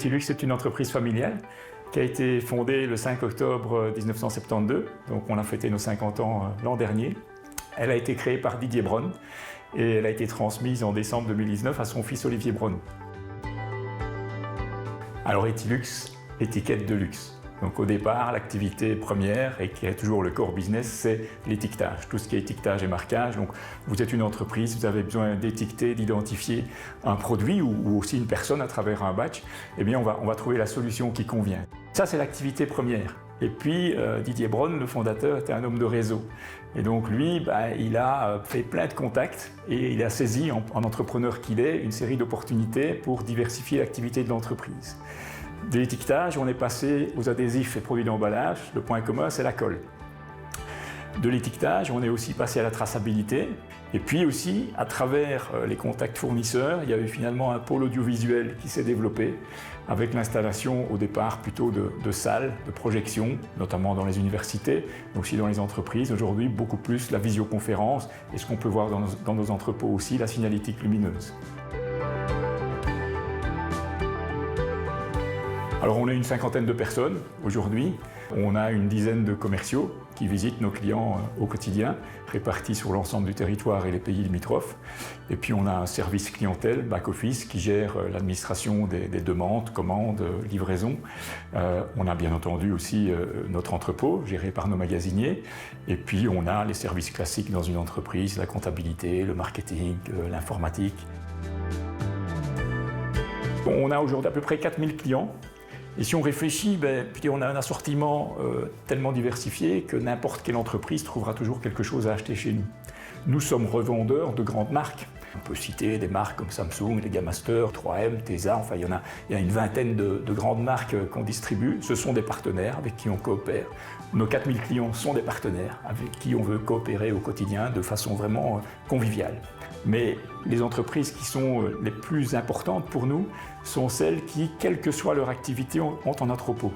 Etilux est une entreprise familiale qui a été fondée le 5 octobre 1972, donc on a fêté nos 50 ans l'an dernier. Elle a été créée par Didier Braun et elle a été transmise en décembre 2019 à son fils Olivier Braun. Alors Etilux, étiquette de luxe. Donc au départ, l'activité première, et qui est toujours le core business, c'est l'étiquetage. Tout ce qui est étiquetage et marquage. Donc vous êtes une entreprise, vous avez besoin d'étiqueter, d'identifier un produit ou aussi une personne à travers un badge. Eh bien on va trouver la solution qui convient. Ça c'est l'activité première. Et puis Didier Braun, le fondateur, était un homme de réseau. Et donc lui, il a fait plein de contacts et il a saisi, en entrepreneur qu'il est, une série d'opportunités pour diversifier l'activité de l'entreprise. De l'étiquetage, on est passé aux adhésifs et produits d'emballage. Le point commun, c'est la colle. De l'étiquetage, on est aussi passé à la traçabilité. Et puis aussi, à travers les contacts fournisseurs, il y a eu finalement un pôle audiovisuel qui s'est développé avec l'installation au départ plutôt de salles de projection, notamment dans les universités, mais aussi dans les entreprises. Aujourd'hui, beaucoup plus la visioconférence et ce qu'on peut voir dans nos entrepôts aussi, la signalétique lumineuse. Alors on est une cinquantaine de personnes aujourd'hui. On a une dizaine de commerciaux qui visitent nos clients au quotidien, répartis sur l'ensemble du territoire et les pays limitrophes. Et puis on a un service clientèle, back-office, qui gère l'administration des demandes, commandes, livraisons. On a bien entendu aussi notre entrepôt, géré par nos magasiniers. Et puis on a les services classiques dans une entreprise, la comptabilité, le marketing, l'informatique. On a aujourd'hui à peu près 4000 clients. Et si on réfléchit, on a un assortiment tellement diversifié que n'importe quelle entreprise trouvera toujours quelque chose à acheter chez nous. Nous sommes revendeurs de grandes marques. On peut citer des marques comme Samsung, les Gammaster, 3M, Tesa, enfin il y a une vingtaine de grandes marques qu'on distribue. Ce sont des partenaires avec qui on coopère. Nos 4000 clients sont des partenaires avec qui on veut coopérer au quotidien de façon vraiment conviviale. Mais les entreprises qui sont les plus importantes pour nous sont celles qui, quelle que soit leur activité, ont un entrepôt.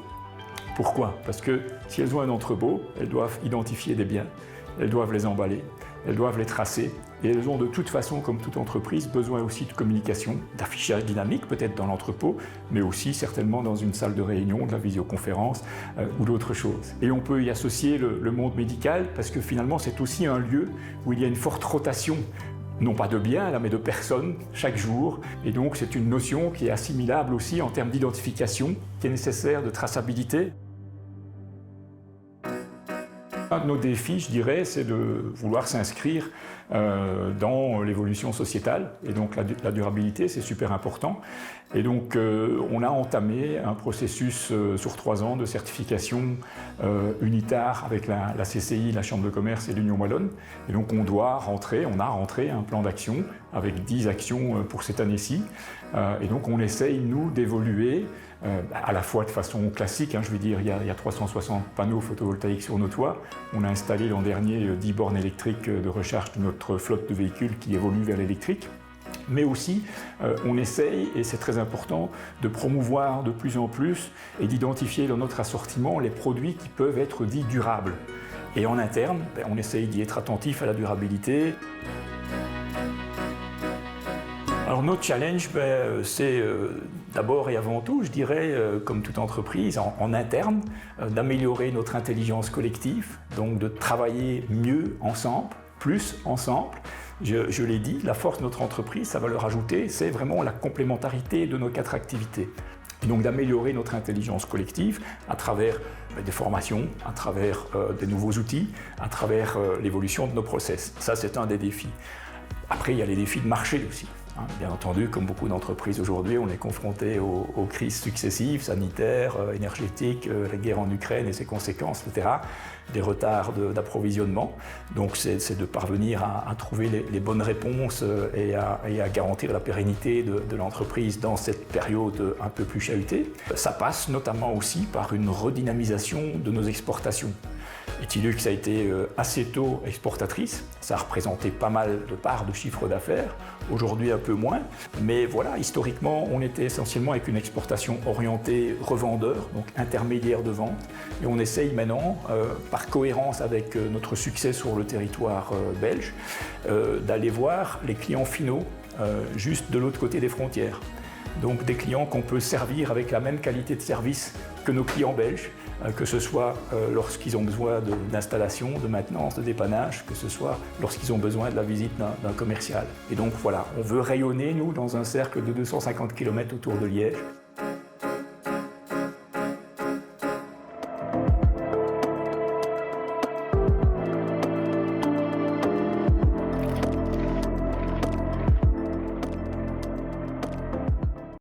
Pourquoi? Parce que si elles ont un entrepôt, elles doivent identifier des biens, elles doivent les emballer, elles doivent les tracer et elles ont de toute façon, comme toute entreprise, besoin aussi de communication, d'affichage dynamique peut-être dans l'entrepôt, mais aussi certainement dans une salle de réunion, de la visioconférence ou d'autres choses. Et on peut y associer le monde médical parce que finalement c'est aussi un lieu où il y a une forte rotation, non pas de biens, là, mais de personnes chaque jour. Et donc c'est une notion qui est assimilable aussi en termes d'identification, qui est nécessaire, de traçabilité. Un de nos défis, je dirais, c'est de vouloir s'inscrire dans l'évolution sociétale. Et donc la durabilité, c'est super important. Et donc on a entamé un processus sur 3 ans de certification unitaire avec la CCI, la Chambre de commerce et l'Union wallonne. Et donc on a rentré un plan d'action avec 10 actions pour cette année-ci. Et donc on essaye, nous, d'évoluer à la fois de façon classique, je veux dire, il y a 360 panneaux photovoltaïques sur nos toits. On a installé l'an dernier 10 bornes électriques de recharge de notre flotte de véhicules qui évolue vers l'électrique. Mais aussi, on essaye, et c'est très important, de promouvoir de plus en plus et d'identifier dans notre assortiment les produits qui peuvent être dits durables. Et en interne, on essaye d'y être attentif à la durabilité. Alors notre challenge, c'est d'abord et avant tout, je dirais, comme toute entreprise, en interne, d'améliorer notre intelligence collective, donc de travailler mieux ensemble, plus ensemble. Je l'ai dit, la force de notre entreprise, sa valeur ajoutée, c'est vraiment la complémentarité de nos 4 activités. Et donc d'améliorer notre intelligence collective à travers des formations, à travers des nouveaux outils, à travers l'évolution de nos process. Ça, c'est un des défis. Après, il y a les défis de marché aussi. Bien entendu, comme beaucoup d'entreprises aujourd'hui, on est confronté aux crises successives, sanitaires, énergétiques, la guerre en Ukraine et ses conséquences, etc., des retards d'approvisionnement. Donc c'est de parvenir à trouver les bonnes réponses et à garantir la pérennité de l'entreprise dans cette période un peu plus chahutée. Ça passe notamment aussi par une redynamisation de nos exportations. Etilux a été assez tôt exportatrice, ça a représenté pas mal de parts de chiffre d'affaires, aujourd'hui un peu moins, mais voilà, historiquement on était essentiellement avec une exportation orientée revendeur, donc intermédiaire de vente, et on essaye maintenant, par cohérence avec notre succès sur le territoire belge, d'aller voir les clients finaux juste de l'autre côté des frontières. donc des clients qu'on peut servir avec la même qualité de service que nos clients belges, que ce soit lorsqu'ils ont besoin d'installation, de maintenance, de dépannage, que ce soit lorsqu'ils ont besoin de la visite d'un commercial. Et donc voilà, on veut rayonner, nous, dans un cercle de 250 km autour de Liège.